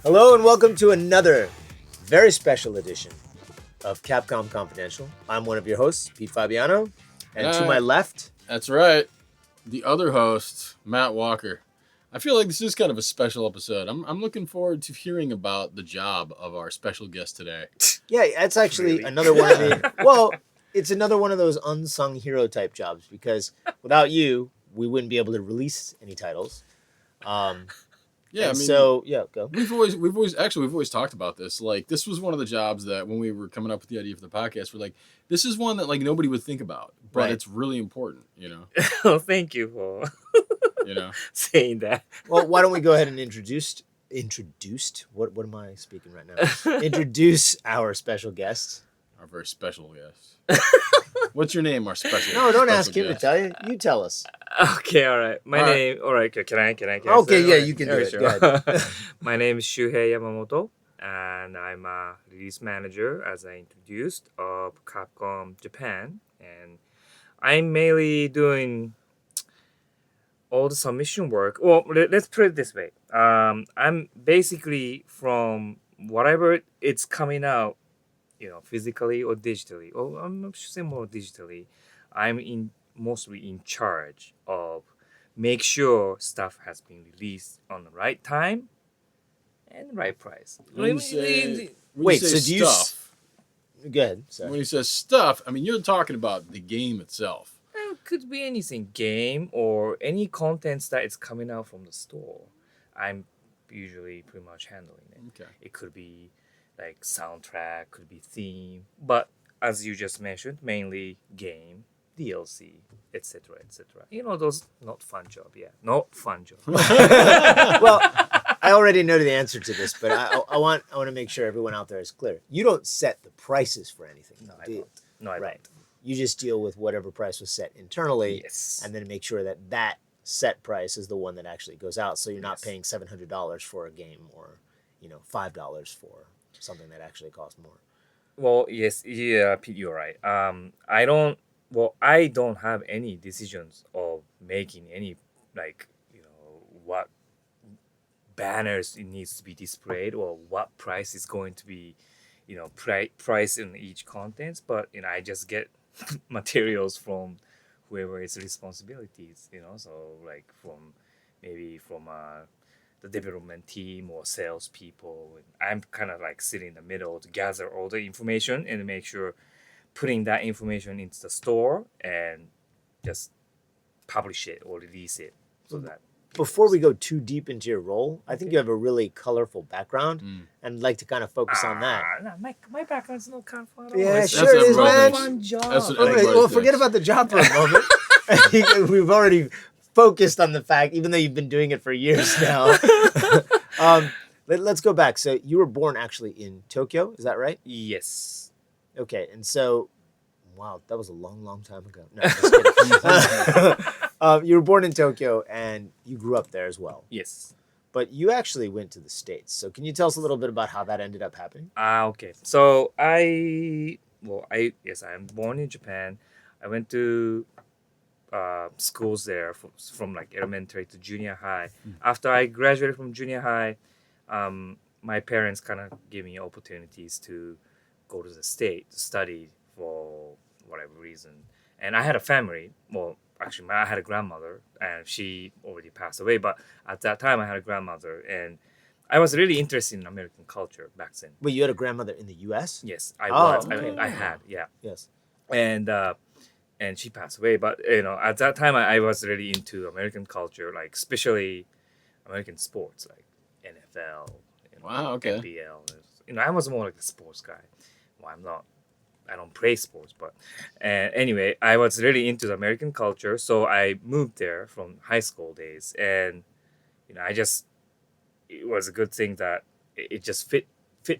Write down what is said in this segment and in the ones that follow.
Hello and welcome to another very special edition of Capcom Confidential. I'm one of your hosts, Pete Fabiano, and to my left, that's right, the other host, Matt Walker. I feel like this is kind of a special episode. I'm looking forward to hearing about the job of our special guest today. Yeah, that's actually another one of the it's another one of those unsung hero type jobs because without you, we wouldn't be able to release any titles. Go. Go. We've always talked about this. Like, this was one of the jobs that when we were coming up with the idea for the podcast, we're like, this is one that like nobody would think about, but it's really important, you know. Oh, thank you for saying that. Well, why don't we go ahead and introduce what am I speaking right now? Introduce our special guest. Our very special guest. What's your name, our special? No, don't ask him to tell you. You tell us. Okay, all right. My name. All right. Can I? Okay, yeah, you can do it. Sure. Go ahead. My name is Shuhei Yamamoto, and I'm a release manager, as I introduced, of Capcom Japan, and I'm mainly doing all the submission work. Well, let's put it this way. I'm basically from whatever it's coming out, physically or digitally. Or I'm say more digitally. I'm mostly in charge of make sure stuff has been released on the right time and the right price. Wait, so do you? Go ahead. Sorry. When you say stuff, I mean you're talking about the game itself. It could be anything, game or any contents that is coming out from the store. I'm usually pretty much handling it. Okay. It could be like soundtrack, could be theme, but as you just mentioned, mainly game, DLC, etc., etc. Those not fun job. Yeah, not fun job. Well, I already know the answer to this, but I want to make sure everyone out there is clear. You don't set the prices for anything. No, I don't. No, I don't. You just deal with whatever price was set internally, yes, and then make sure that set price is the one that actually goes out. So you're not paying $700 for a game, or $5 for something that actually costs more. Well, yes, yeah, Pete, you're right. I don't have any decisions of making any what banners it needs to be displayed or what price is going to be, price in each contents. But I just get materials from whoever its responsibilities. So like from the development team or salespeople. I'm kind of like sitting in the middle to gather all the information and make sure putting that information into the store and just publish it or release it so that. Before we go too deep into your role, I think you have a really colorful background, and I'd like to kind of focus on that. No, my background's not colorful at all. Yeah, sure it is, man. Fun job. Well, forget about the job for a moment. We've already focused on the fact, even though you've been doing it for years now. Let's go back. So you were born actually in Tokyo, is that right? Yes. Okay, and so, wow, that was a long, long time ago. No, just kidding. You were born in Tokyo and you grew up there as well. Yes. But you actually went to the States. So can you tell us a little bit about how that ended up happening? Okay. So I'm born in Japan. I went to schools there from like elementary to junior high. After I graduated from junior high, my parents kind of gave me opportunities to go to the state to study for whatever reason. And I had a family. Well, actually, I had a grandmother, and she already passed away. But at that time, I had a grandmother, and I was really interested in American culture back then. Wait, you had a grandmother in the U.S.? Yes, I was. Okay. I had, yeah. Yes. And she passed away. But at that time, I was really into American culture, like especially American sports, like NFL. Wow. Okay. NBL. I was more like the sports guy. Well, I'm not. I don't play sports, but anyway, I was really into the American culture, so I moved there from high school days, and it was a good thing that it just fit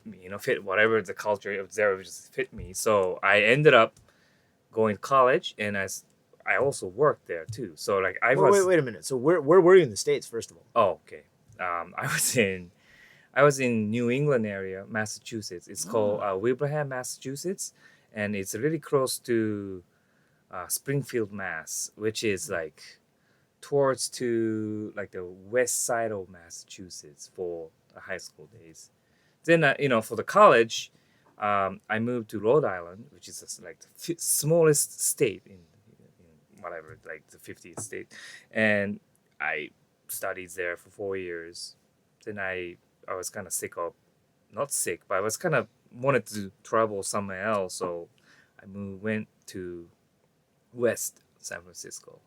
me, fit whatever the culture was there, it just fit me. So I ended up going to college, and I also worked there too. So like Wait a minute. So where were you in the States, first of all? Oh, okay. I was in New England area, Massachusetts. It's called Wilbraham, Massachusetts. And it's really close to Springfield, Mass, which is like towards to like the west side of Massachusetts for high school days. Then for the college, I moved to Rhode Island, which is just like the smallest state in whatever, like the 50th state, and I studied there for 4 years. Then I was kind of sick of, not sick, but I was kind of wanted to travel somewhere else, so I went to West San Francisco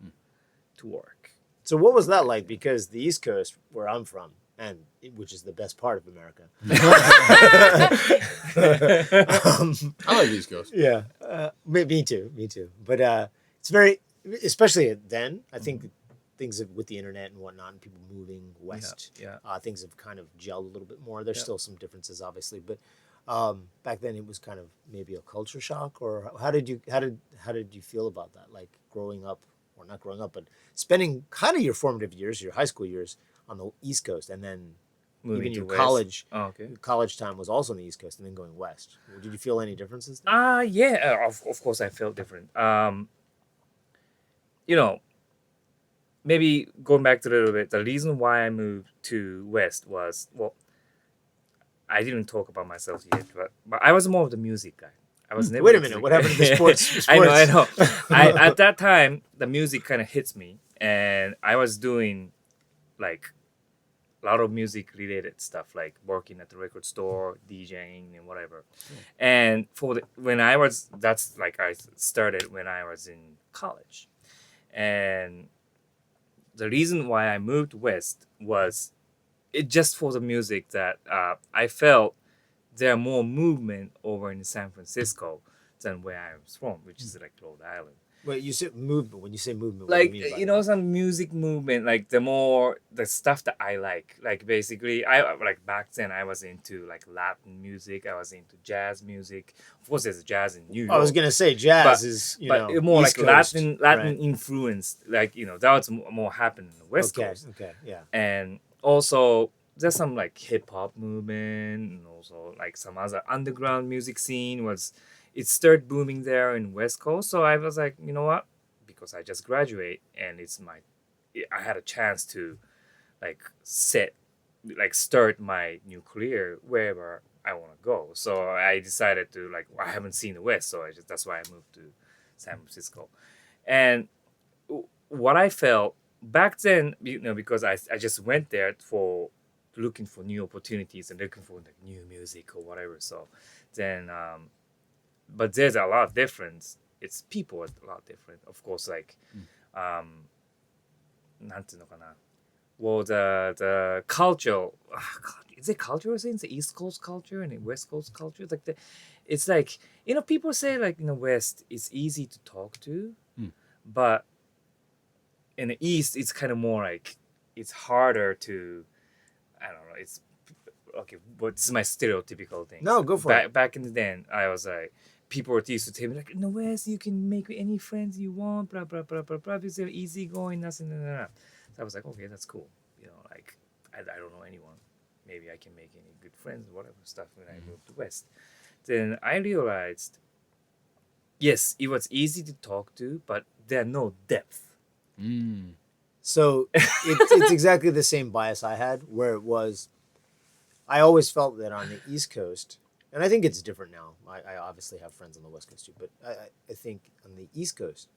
to work. So what was that like? Because the East Coast, where I'm from, and which is the best part of America. I like East Coast. Yeah, me too. But it's very, especially then. I think things with the internet and whatnot, and people moving west, things have kind of gelled a little bit more. There's still some differences, obviously, but back then it was kind of maybe a culture shock. Or how did you feel about that? Like growing up, or not growing up, but spending kind of your formative years, your high school years on the East Coast, and then Moving even to your West. college. Oh, okay. College time was also on the East Coast, and then going west. Did you feel any differences? Yeah, of course I felt different. Maybe going back to a little bit, the reason why I moved to West was, well, I didn't talk about myself yet, but I was more of the music guy. I was never. Wait a minute, what happened to the sports? I know. At that time, the music kind of hits me, and I was doing like a lot of music related stuff, like working at the record store, DJing, and whatever. And I started when I was in college, and the reason why I moved west was it just for the music that I felt there are more movement over in San Francisco than where I was from, which is like Rhode Island. Wait, you said movement. When you say movement, Like, what do you mean by that? some music movement, like the stuff that I like basically back then I was into like Latin music, I was into jazz music. Of course there's jazz in New York. I was gonna say jazz But- is but more East like Coast, Latin right? influenced, like that was more happening in the West Coast. Okay, yeah. And also there's some like hip hop movement, and also like some other underground music scene it started booming there in West Coast. So I was like, you know what? Because I just graduate and I had a chance to like start my new career wherever I want to go. So I decided to I haven't seen the West, so that's why I moved to San Francisco. And what I felt back then, because I just went there for looking for new opportunities and looking for like new music or whatever. So then, but there's a lot of difference. It's people are a lot different. Of course, like, なんていうのかな. Well, the culture, is it cultural things? The East Coast culture and the West Coast culture, it's like people say like in the West it's easy to talk to, but in the East it's kind of more like it's harder to, I don't know. It's okay, but this is my stereotypical thing. No, go for it. Back in the day, I was like, people used to tell me like, in the West you can make any friends you want, blah blah blah blah blah. It's easygoing, nothing. So I was like, okay, that's cool. Like I don't know anyone. Maybe I can make any good friends, whatever stuff. When I moved to West, then I realized, yes, it was easy to talk to, but there's no depth. So it's exactly the same bias I had, where it was, I always felt that on the East Coast, and I think it's different now. I obviously have friends on the West Coast too, but I think on the East Coast,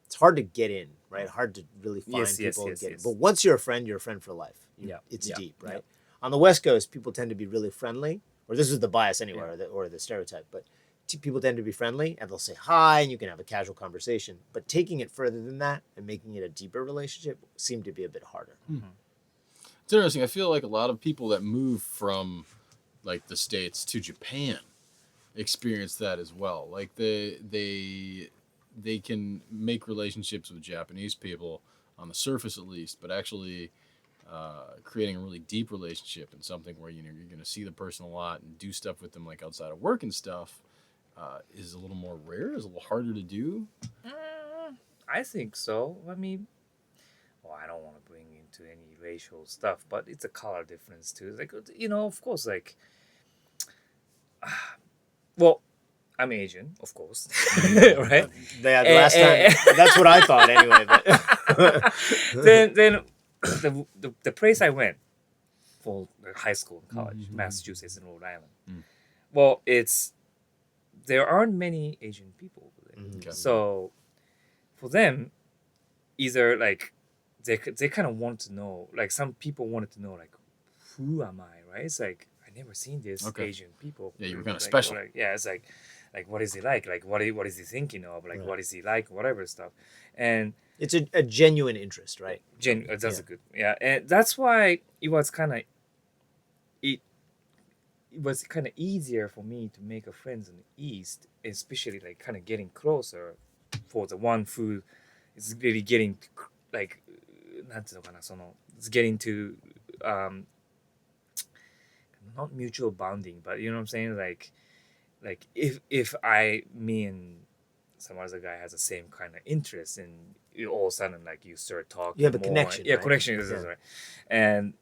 it's hard to get in, right? Hard to really find people and get in. But once you're a friend for life. It's deep, right? Yeah. On the West Coast, people tend to be really friendly, or this is the bias anyway, or the stereotype, but people tend to be friendly and they'll say hi and you can have a casual conversation. But taking it further than that and making it a deeper relationship seemed to be a bit harder. It's interesting. I feel like a lot of people that move from like the States to Japan experience that as well. Like they can make relationships with Japanese people on the surface at least, but actually creating a really deep relationship and something where you're going to see the person a lot and do stuff with them like outside of work and stuff is a little more rare, is a little harder to do. I think so. I mean, I don't want to bring into any racial stuff, but it's a color difference too. Like, of course, like, well, I'm Asian, of course, right? Last time, that's what I thought anyway. But then the place I went for high school and college, Mhm. Massachusetts and Rhode Island. Mm. Well, there aren't many Asian people over there, Mhm. Okay. so for them, either like they kind of want to know, like some people wanted to know, like who am I, right? It's like I never seen this Okay. Asian people. Yeah, you were kinda like, special. Like, yeah, it's like what is he like what is he thinking of, like Right. what is he like, whatever stuff, and It's a genuine interest, right? that's Yeah. a good, yeah, and that's why it was kind of it it was kind of easier for me to make a friends in the East, especially like kind of getting closer for the one who is really getting to, like なんていうのかな、その it's getting to um not mutual bonding, but you know what I'm saying, like if me and some other guy has the same kind of interest, and you all of a sudden like you start talking, You have a more, connection, yeah, right? connection is Yeah. right, and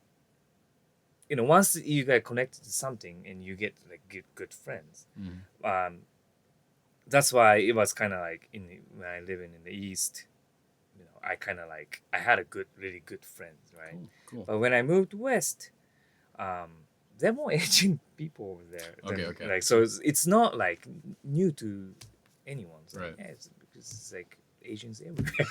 you know once you get connected to something and you get like good friends, Mhm. that's why it was kind of like when I living in the East, you know, I kind of like I had a really good friends, right? Cool. But when I moved west, there are more Asian people over there. Okay. Like so, it's not like new to anyone. So, Right. yeah, it's like Asians everywhere.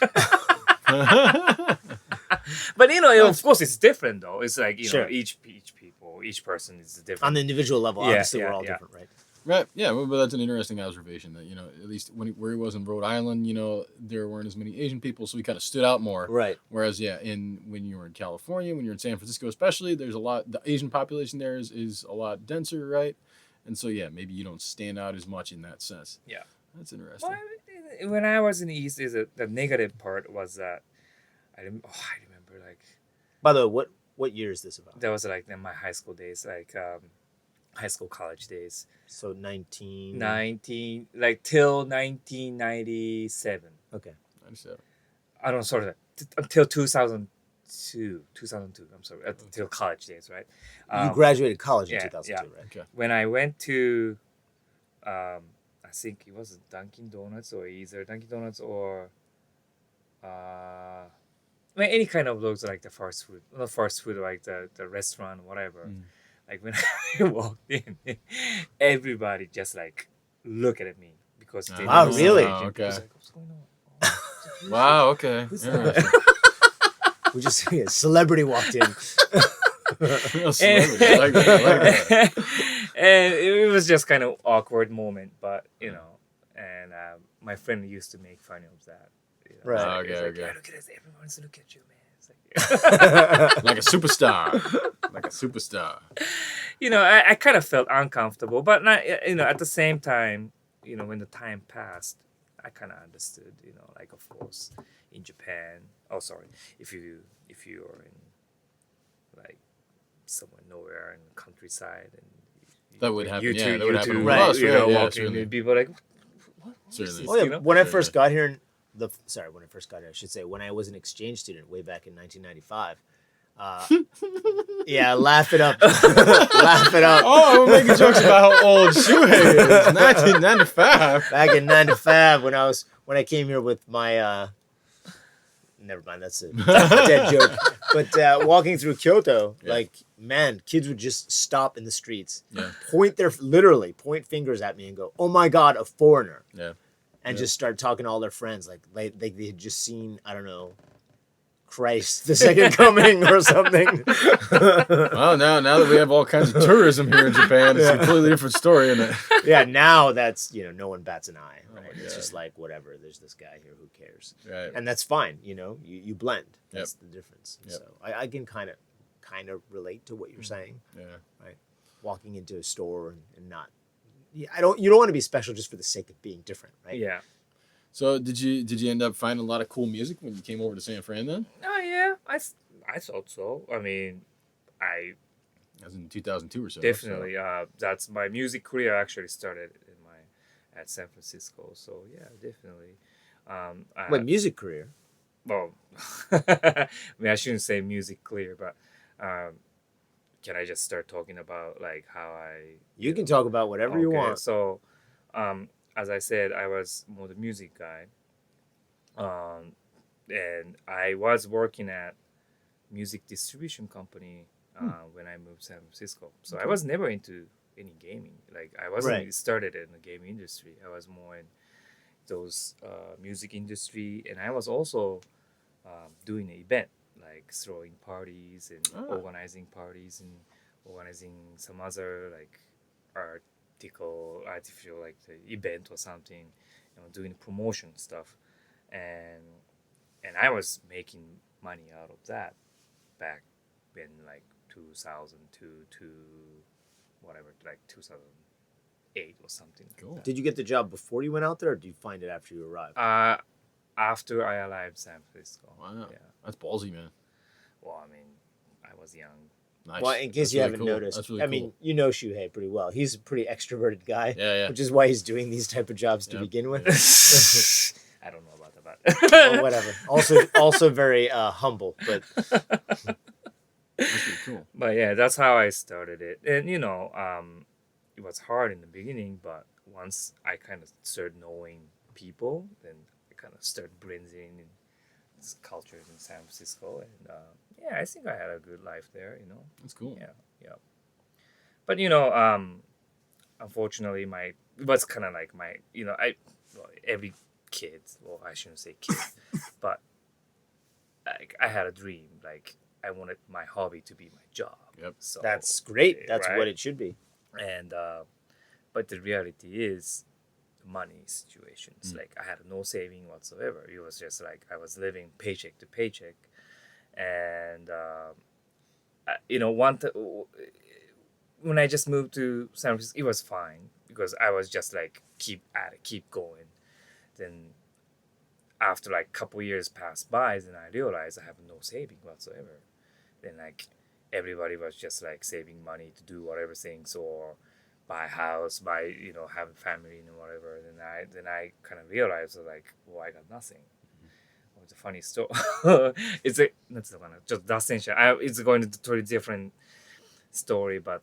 But you know, of course, it's different though. It's like you Sure. know, each people, each person is different. On the individual level, Yeah, obviously, we're yeah, all yeah. different, right? Right. Yeah, but that's an interesting observation that, you know, at least where he was in Rhode Island, you know, there weren't as many Asian people, so he kind of stood out more. Right. Whereas, yeah, when you were in California, when you're in San Francisco especially, there's a lot, the Asian population there is a lot denser, right? And so, yeah, maybe you don't stand out as much in that sense. Yeah. That's interesting. Well, when I was in the East, the negative part was that I remember like By the way, what year is this about? that was like in my high school days, like high school college days. So 19 like till 1997. Okay. 97. I don't sorry until 2002. I'm sorry, until college days, right? You graduated college in yeah, 2002, yeah. right? Okay. When I went to I think it was Dunkin' Donuts, or either Dunkin' Donuts or any kind of those like the fast food, not fast food, like the restaurant, whatever. Like when I walked in, everybody just like look at me because they Wow, know really? Asian. Okay. It's like, what's going on? Oh, Wow, okay. Who's Interesting. We just see a celebrity walked in. Real celebrity. I like that. And it was just kind of awkward moment, but you know, and my friend used to make fun of that. You know, Right. it's like, Okay. "Yeah, look at this, everyone's look at you, man." It's like, Like a superstar. Like a superstar. you know, I kind of felt uncomfortable, but not, you know, at the same time, you know, when the time passed, I kind of understood, you know, like of course in Japan, if you are in like somewhere nowhere in the countryside, and That would happen, yeah, that you would happen two, with Right. us, you right, know, yeah, walking certainly. and people are like, what is Certainly. this, Oh yeah, you know? when I Sure, first yeah. got here, when I first got here, I should say, when I was an exchange student way back in 1995. Yeah, laugh it up, laugh it up. Oh, we're making jokes about how old Shuhei is. 1995. Back in '95, when I came here with my, never mind, that's a dead joke. But walking through Kyoto, Yeah. like man, kids would just stop in the streets, Yeah. literally point fingers at me and go, "Oh my God, a foreigner!" Yeah. And Yeah. just start talking to all their friends, like they had just seen, I don't know, Christ, the second coming or something. Well, now that we have all kinds of tourism here in Japan, it's a completely different story, isn't it? Yeah, now that's, no one bats an eye, Oh my right? It's God. just like, whatever, there's this guy here, who cares? Right. And that's fine, you blend. That's the difference. Yep. So I can kind of relate to what you're saying. Yeah. Walking into a store and not, you don't want to be special just for the sake of being different, right? Yeah. So did you end up finding a lot of cool music when you came over to San Fran then? Oh yeah, I thought so. I mean, That was in 2002 or so. definitely. That's my music career actually started at San Francisco. So yeah, definitely. What music career? Well, I mean, I shouldn't say music career, but can I just start talking about like how I? You can talk about whatever you want. So, as I said, I was more the music guy, and I was working at music distribution company when I moved to San Francisco. So I was never into any gaming. Like I wasn't Right. started in the gaming industry. I was more in those music industry, and I was also doing an event like throwing parties and organizing parties and organizing some other like artificial like the event or something, doing promotion stuff, and I was making money out of that back in like 2002 to whatever, like 2008 or something. Cool. Did you get the job before you went out there, or did you find it after you arrived? After I arrived San Francisco. Wow. Yeah. That's ballsy, man. Well, I mean, I was young. Nice. Well, in case That's you really haven't cool. noticed, That's really I cool. mean, you know Shuhei pretty well. He's a pretty extroverted guy, Yeah. which is why he's doing these type of jobs to Yep. begin with. I don't know about Oh, whatever. Also very humble, but That's pretty cool. But yeah, that's how I started it. And it was hard in the beginning, but once I kind of started knowing people, then I kind of started blending in this cultures in San Francisco. And yeah, I think I had a good life there, That's cool. Yeah. But unfortunately, it was kind of like every kid, well, I shouldn't say kid, but like I had a dream, like I wanted my hobby to be my job. Yep. So that's great. That's right? what it should be. And but the reality is the money situations. Like I had no saving whatsoever. It was just like I was living paycheck to paycheck, and when I just moved to San Francisco, it was fine because I was just like keep going. Then after like couple years passed by, then I realized I have no saving whatsoever. Then like everybody was just like saving money to do whatever things or buy a house, have a family and whatever. Then I kind of realized like, well, I got nothing. It's a funny story. It's going to totally different story, but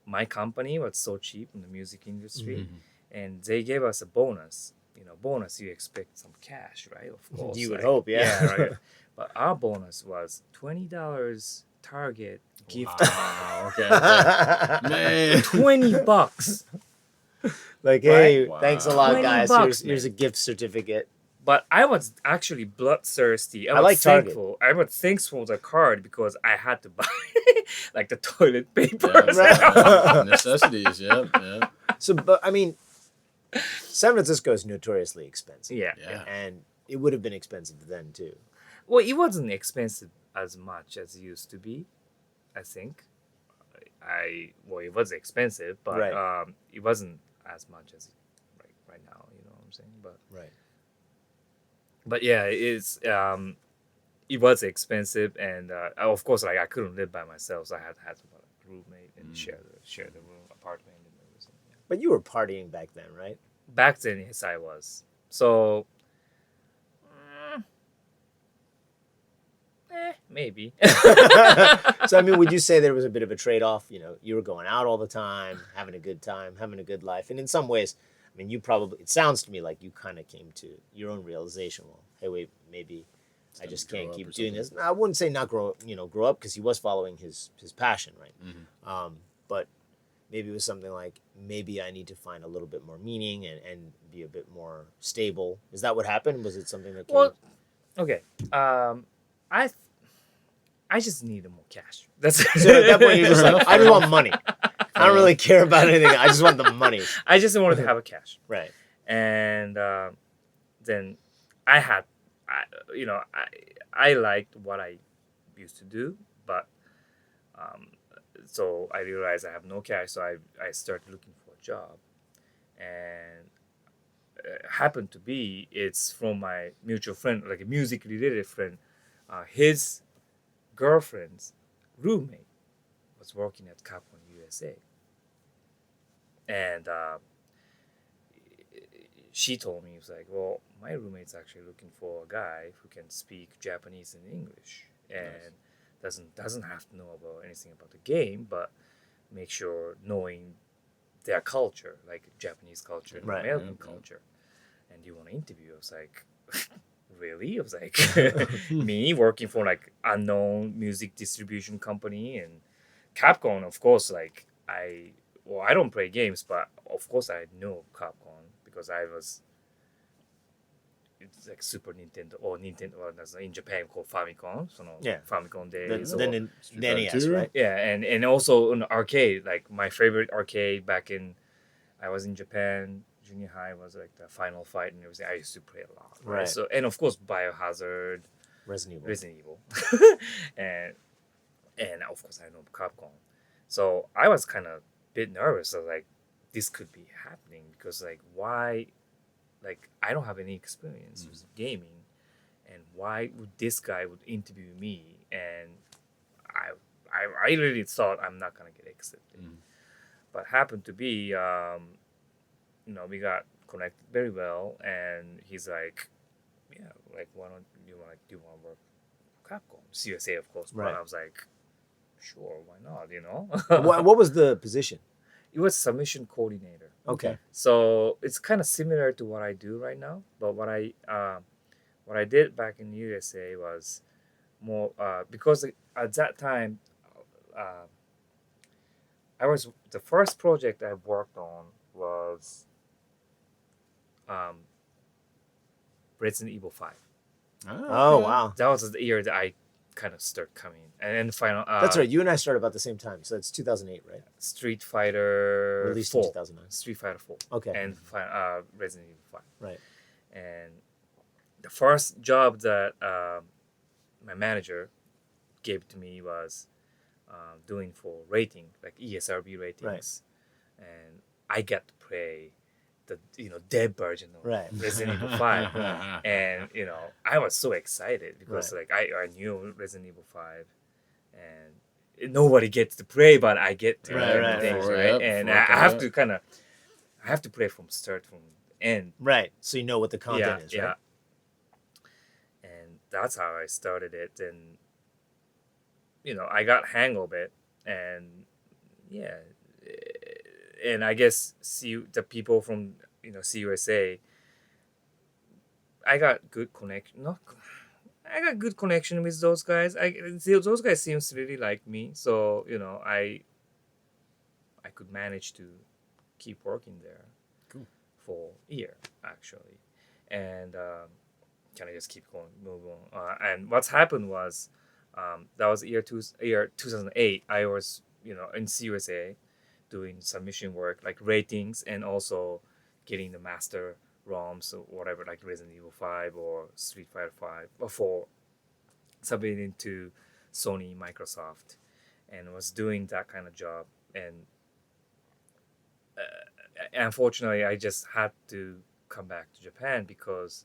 my company was so cheap in the music industry, and they gave us a bonus. Bonus, you expect some cash, right? Of course. You would hope, yeah. Right. But our bonus was $20 Target gift. Wow. Okay. Man. $20. Like, hey, Right? thanks a lot, Wow. guys. $20, Here's a gift certificate. But I was actually bloodthirsty. I like Target. thankful. I was thankful for the card because I had to buy like the toilet paper. Yeah. Necessities. Yeah. So, but I mean, San Francisco is notoriously expensive. Yeah. And it would have been expensive then, too. Well, it wasn't expensive as much as it used to be, I think. It was expensive, but Right. It wasn't as much as right now, you know what I'm saying? But yeah, it was expensive, and of course, like I couldn't live by myself, so I had to have a roommate and share the room, apartment, and everything. Yeah. But you were partying back then, right? Back then, yes, I was. So, maybe. So, I mean, would you say there was a bit of a trade-off? You were going out all the time, having a good time, having a good life. And in some ways, I mean, it sounds to me like you kind of came to your own realization. Well, hey, wait, maybe I just grow can't up keep or doing something. this. I wouldn't say not grow up because he was following his passion, right? But maybe it was something like, maybe I need to find a little bit more meaning and be a bit more stable. Is that what happened? Was it something that came? Well, okay. I just needed more cash. That's So at that point, you're just like, I just want money. I don't really care about anything. I just want the money. I just wanted to have a cash. Right. And then I liked what I used to do, but so I realized I have no cash, so I started looking for a job, and happened to be it's from my mutual friend, like a music related friend. His girlfriend's roommate was working at Capcom USA, and she told me, it was like, well, my roommate's actually looking for a guy who can speak Japanese and English, and doesn't have to know about anything about the game, but make sure knowing their culture, like Japanese culture and Right. American culture. And you want to interview? I was like, really? I was like, me working for like unknown music distribution company and Capcom, of course, like I don't play games, but of course I know Capcom because I was it's like Super Nintendo or Nintendo or that's in Japan called Famicom, so no Yeah. Famicom The, days. the, or, Nin- Street the Fighter NES, 2? right? yeah, and also an arcade, like my favorite arcade back in I was in Japan, junior high was like the Final Fight and everything. I used to play a lot. Right. Right. So and of course Biohazard, Resident Evil. Resident Evil. and of course I know Capcom. So I was kind of bit nervous. I was like, this could be happening because like why like I don't have any experience with gaming and why would this guy would interview me and I really thought I'm not gonna get accepted. But happened to be we got connected very well and he's like, yeah, like why don't you want do you want to work Capcom CSA of course. Right. But I was like, sure, why not, what was the position? It was submission coordinator. Okay. So it's kind of similar to what I do right now, but what I did back in USA was more because at that time I was the first project I worked on was Resident Evil 5. Oh, wow. That was the year that I kind of start coming and then final That's right. You and I started about the same time. So it's 2008, right? Street Fighter Released 4. in 2009. Street Fighter 4. Okay. And Resident Evil 5. Right. And the first job that my manager gave to me was doing for rating, like ESRB ratings. Right. And I got to play the dev version of Right. Resident Evil 5. And I was so excited because like I knew Resident Evil 5 and nobody gets to play, but I get to Right, things, right. right? Yep, And before I have to I have to play from start from end. Right. So you know what the content is, right? And that's how I started it, and I got hang of it, and yeah, and I guess see the people from CUSA. I got good connection. No, I got good connection with those guys. Those guys seems really like me, so I could manage to keep working there. Cool. For a year actually, and can I just keep going, move on? And what's happened was, that was year 2008. I was in CUSA, doing submission work like ratings and also getting the master ROMs or whatever, like Resident Evil 5 or Street Fighter 5 or 4, submitting to Sony, Microsoft, and was doing that kind of job. And unfortunately, I just had to come back to Japan because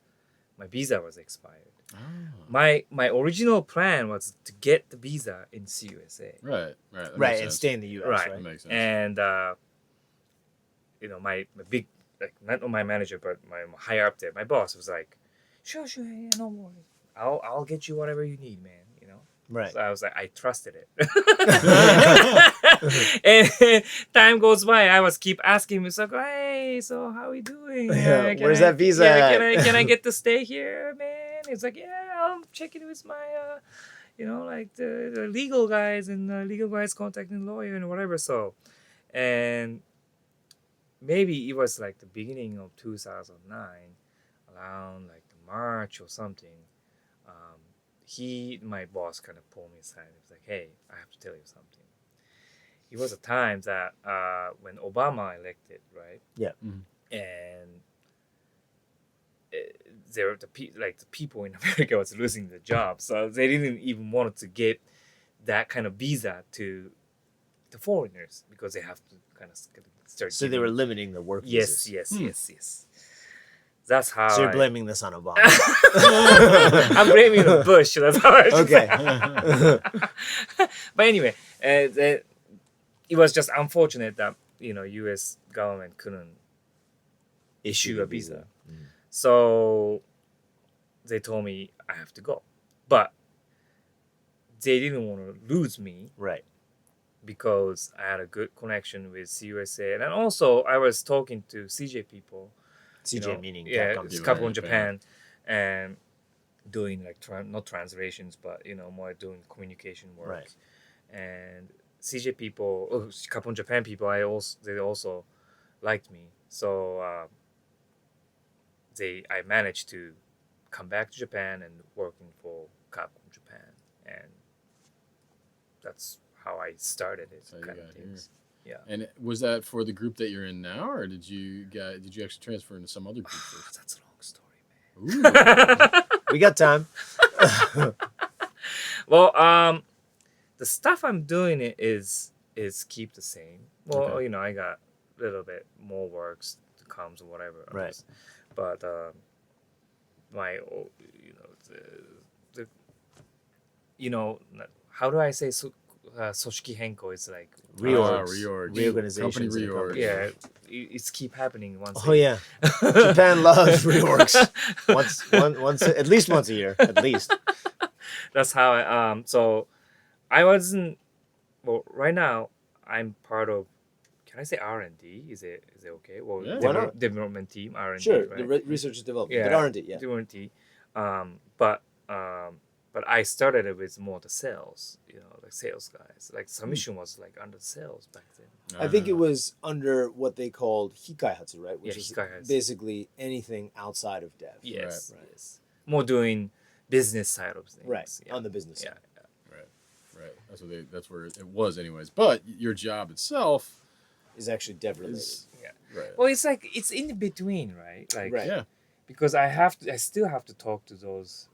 my visa was expired. Oh. My original plan was to get the visa in CUSA. Right. That Right. makes And sense. stay in the US, Right. That right? makes sense. And my big, like, not my manager but my higher up there, my boss was like, sure, yeah, no worries, I'll get you whatever you need, man. Right. So I was like, I trusted it. And time goes by, I was keep asking him, it's like, hey, so how are we doing? Yeah, Can where's I- that visa yeah, at? can I get to stay here, man? It's like, yeah, I'm checking with my like the legal guys, and legal guys contacting lawyer and whatever. So, and maybe it was like the beginning of 2009, around like March or something. My boss kind of pulled me aside. He was like, hey, I have to tell you something. It was a time that when Obama elected, right? Yeah. Mhm. And the people in America was losing their jobs, so they didn't even want to get that kind of visa to the foreigners because they have to kind of start. So they were limiting the work Yes, visas. yes. That's how. So you're blaming this on Obama. I'm blaming Bush. That's how I should Okay. say. But anyway, it was just unfortunate that U.S. government couldn't issue a visa. Mm. So they told me I have to go, but they didn't want to lose me Right. because I had a good connection with CUSA, and then also I was talking to CJ people. CJ meaning yeah, Capcom. it's Capcom Japan. Japan, and doing like not translations, but more doing communication work. Right. And CJ people, Capcom Japan people, they also liked me. So I managed to come back to Japan and working for Capcom Japan, and that's how I started it. That's how you kind got of things. Yeah. And was that for the group that you're in now, or did you actually transfer into some other group first? That's a long story, man. Ooh. We got time. Well, the stuff I'm doing is keep the same. Well, Okay. I got a little bit more works to comes or whatever. Right. But my how do I say 組織変更 is like reorganization. Company reorg. yeah, it's keep happening once. Oh yeah, Japan loves reorgs. Once at least once a year, at least. That's how I so I wasn't right now I'm part of, can I say R&D? Is it okay? Well, Yeah. Why not? development team R&D, Sure, right? the research and development, Yeah. but aren't it? Yeah. R&D. But I started it with more the sales, like sales guys. Like submission was like under sales back then. I think it was under what they called hikaihatsu, right? Which Yeah, is hikaihatsu. basically anything outside of dev. Yes, Right. yes. More doing business side of things. Right. Yeah. On the business Yeah. side. Right. That's where it was, anyways. But your job itself Is actually dev related. is Yeah. right. Well, it's like it's in between, right? Like Right. Yeah. because I still have to talk to those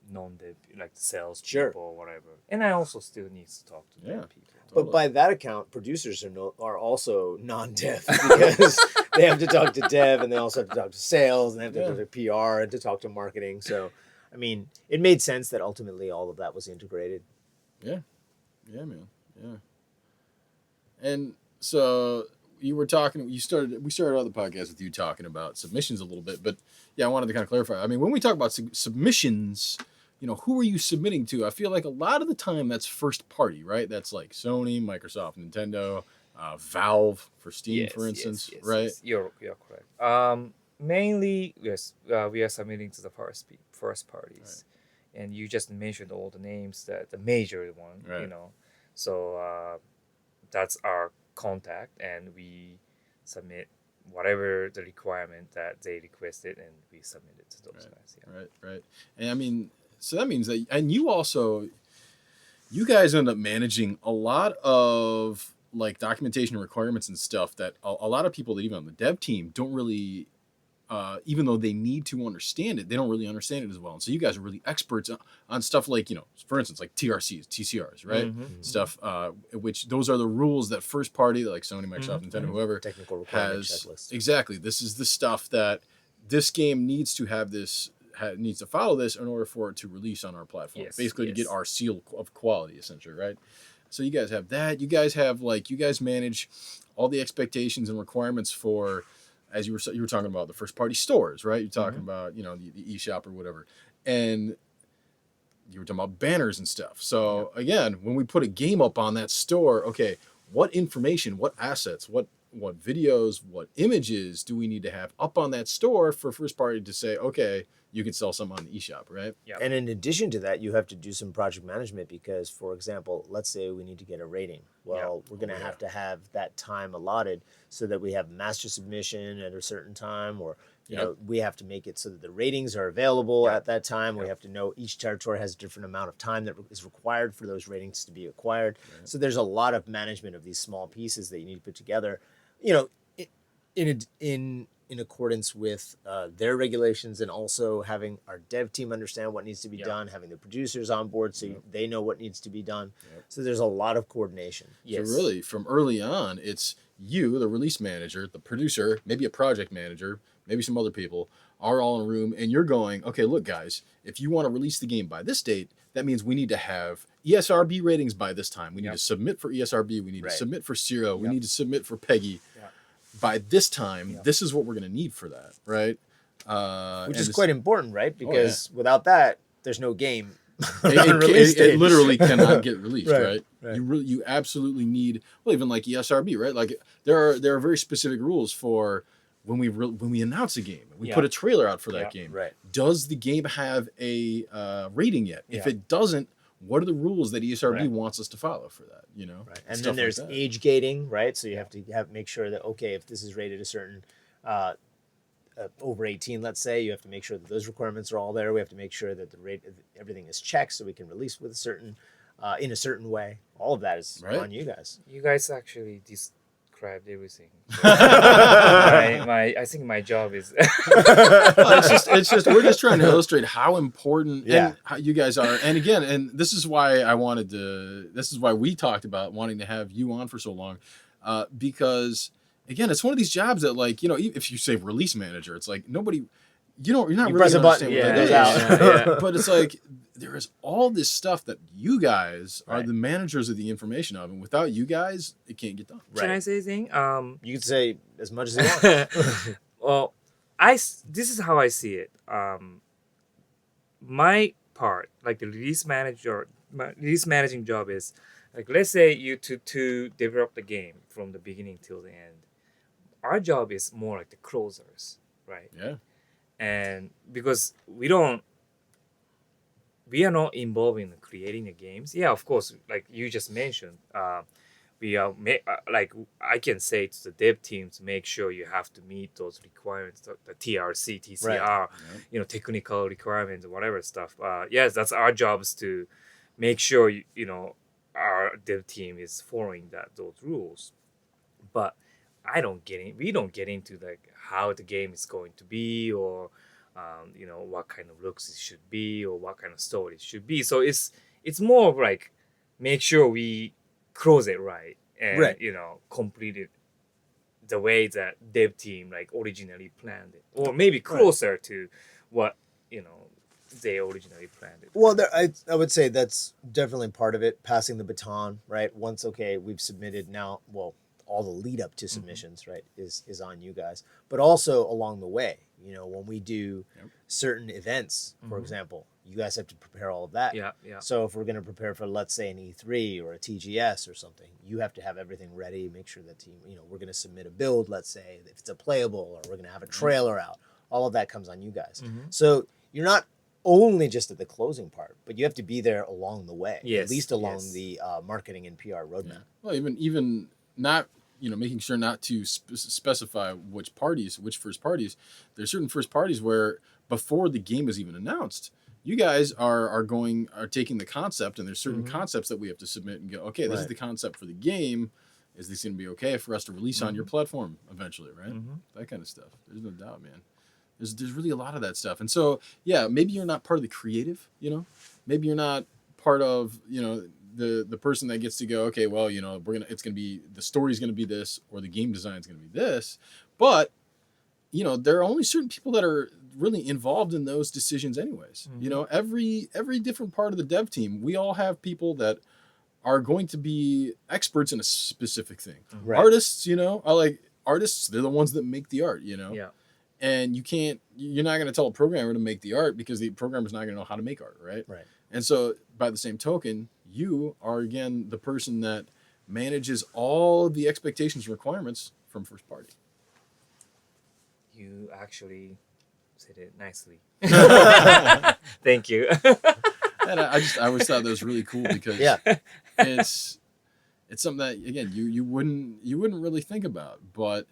non-dev, like sales Sure. people or whatever, and I also still need to talk to Yeah. dev people. But by that account, producers are also non-dev because they have to talk to dev and they also have to talk to sales and they have to talk to PR and to talk to marketing. So, I mean, it made sense that ultimately all of that was integrated. Yeah, man. Yeah. And so we started out the podcast with you talking about submissions a little bit, but yeah, I wanted to kind of clarify. I mean, when we talk about submissions, who are you submitting to? I feel like a lot of the time that's first party, right? That's like Sony, Microsoft, Nintendo, Valve for Steam, for instance, right? Yes. You're correct. Mainly, yes, we are submitting to the first parties, and you just mentioned all the names, the major one, Right. So that's our contact, and we submit whatever the requirement that they requested, and we submit it to those guys. Yeah. Right. And I mean, so that means that, and you guys end up managing a lot of like documentation requirements and stuff that a lot of people that even on the dev team don't really, even though they need to understand it, they don't really understand it as well. And so you guys are really experts on stuff like, for instance, like TRCs, TCRs, right? Mm-hmm. Stuff, which those are the rules that first party, like Sony, Microsoft, Nintendo, whoever Technical requirement has. checklist. Exactly. This is the stuff that this game needs to have needs to follow this in order for it to release on our platform. Yes, Basically, to yes. get our seal of quality, essentially, right? So you guys have that. You guys manage all the expectations and requirements for, as you were talking about, the first party stores, right? You're talking about the eShop or whatever, and you were talking about banners and stuff. So again, when we put a game up on that store, okay, what information, what assets, what videos, what images do we need to have up on that store for first party to say, okay, you can sell some on the eShop, right? Yeah. And in addition to that, you have to do some project management because, for example, let's say we need to get a rating. Well, we're going to have that time allotted so that we have master submission at a certain time, or we have to make it so that the ratings are available at that time. We have to know each territory has a different amount of time that is required for those ratings to be acquired. Right. So there's a lot of management of these small pieces that you need to put together, in accordance with their regulations, and also having our dev team understand what needs to be done, having the producers on board so they know what needs to be done. So there's a lot of coordination. Yes. So really, from early on, it's you, the release manager, the producer, maybe a project manager, maybe some other people, are all in a room, and you're going, okay, look, guys, if you want to release the game by this date, that means we need to have ESRB ratings by this time. We need to submit for ESRB. We need to submit for Zero. We need to submit for PEGI. By this time, this is what we're going to need for that, right? Which is quite important, right? Because without that, there's no game. It literally cannot get released, right? You absolutely need, well, even like ESRB, right? Like there are very specific rules for when we announce a game, we Yeah. put a trailer out for that Yeah. game. Right. Does the game have a rating yet? If Yeah. it doesn't, what are the rules that ESRB Right. wants us to follow for that? You know, Right. And Stuff then like there's that. age gating, right? So you have to make sure that, okay, if this is rated a certain over 18, let's say, you have to make sure that those requirements are all there. We have to make sure that the rate everything is checked so we can release with a certain in a certain way. All of that is Right. on you guys. You guys actually described everything. I think my job is Well, it's just we're just trying to illustrate how important Yeah. and how you guys are. And again, and this is why this is why we talked about wanting to have you on for so long, because again, it's one of these jobs that, like, you know, if you say release manager, it's like you're not You really press a gonna button, understand yeah, what that is. yeah. But it's like there is all this stuff that you guys are Right. the managers of the information of, and without you guys, it can't get done. Can I Right. say a thing? You can say as much as you want. Well, this is how I see it. My part, like the release managing job is, like, let's say you to develop the game from the beginning till the end. Our job is more like the closers, right? Yeah. And because we are not involved in creating the games. Yeah, of course, like you just mentioned, we are like, I can say to the dev team to make sure you have to meet those requirements, the TRC, TCR, you know, technical requirements, whatever stuff. Yes, that's our jobs to make sure you know our dev team is following those rules. But we don't get into like how the game is going to be, or you know, what kind of looks it should be, or what kind of story it should be. So it's more of like make sure we close it right and Right. you know, complete it the way that dev team like originally planned it, or maybe closer to what, you know, they originally planned it. Well, I would say that's definitely part of it, passing the baton, right? Once, okay, we've submitted now, well, all the lead up to submissions, right, is on you guys. But also along the way, you know, when we do certain events, for example, you guys have to prepare all of that. Yeah. So if we're going to prepare for, let's say, an E3 or a TGS or something, you have to have everything ready, make sure that team, you know, we're going to submit a build, let's say, if it's a playable, or we're going to have a trailer out. All of that comes on you guys. So you're not only just at the closing part, but you have to be there along the way, Yes, at least along yes. the marketing and PR roadmap. Well, even not, you know, making sure not to specify which first parties. There's certain first parties where before the game is even announced, you guys are taking the concept, and there's certain concepts that we have to submit and go, okay, this is the concept for the game. Is this going to be okay for us to release on your platform eventually, right? That kind of stuff. There's no doubt, man. There's really a lot of that stuff. And so, yeah, maybe you're not part of the creative, you know? Maybe you're not part of, you know, the person that gets to go, okay, well, you know, the story's going to be this, or the game design's going to be this. But, you know, there are only certain people that are really involved in those decisions anyways. You know, every different part of the dev team, we all have people that are going to be experts in a specific thing. Right. Artists, you know, artists, they're the ones that make the art, you know? Yeah. And you're not going to tell a programmer to make the art, because the programmer's not going to know how to make art, right? Right. And so, by the same token, you are, again, the person that manages all the expectations and requirements from first party. You actually said it nicely. Thank you. And I always thought that was really cool, because it's something that, again, you wouldn't really think about, but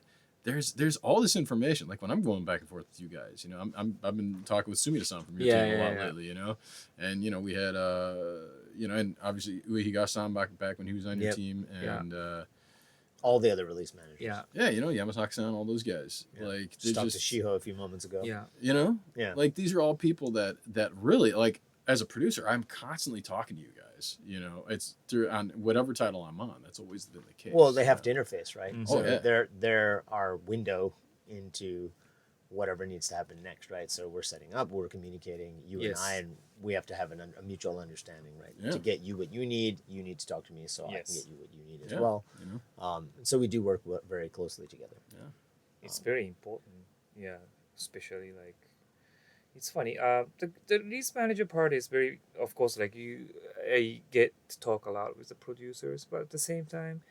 there's all this information. Like when I'm going back and forth with you guys, you know, I've been talking with Sumida-san from your team a lot lately, you know, and you know, we had you know, and obviously Uehiga-san back when he was on your team, and all the other release managers. yeah, you know, Yamasaki-san, all those guys. Like, Just talked to Shiho a few moments ago. you know, like these are all people that really, like, as a producer, I'm constantly talking to you guys. You know, it's through on whatever title I'm on. That's always been the case. Well, they have to interface, right? Mhm. So Oh, yeah. they're our window into whatever needs to happen next, right? So we're setting up, we're communicating, you Yes. and I, and we have to have a mutual understanding, right? Yeah. To get you what you need to talk to me, so I Yes. can get you what you need as Yeah, well. you know, And so we do work very closely together. It's very important. Yeah, especially like, it's funny. The release manager part is very, of course, like I get to talk a lot with the producers, but at the same time,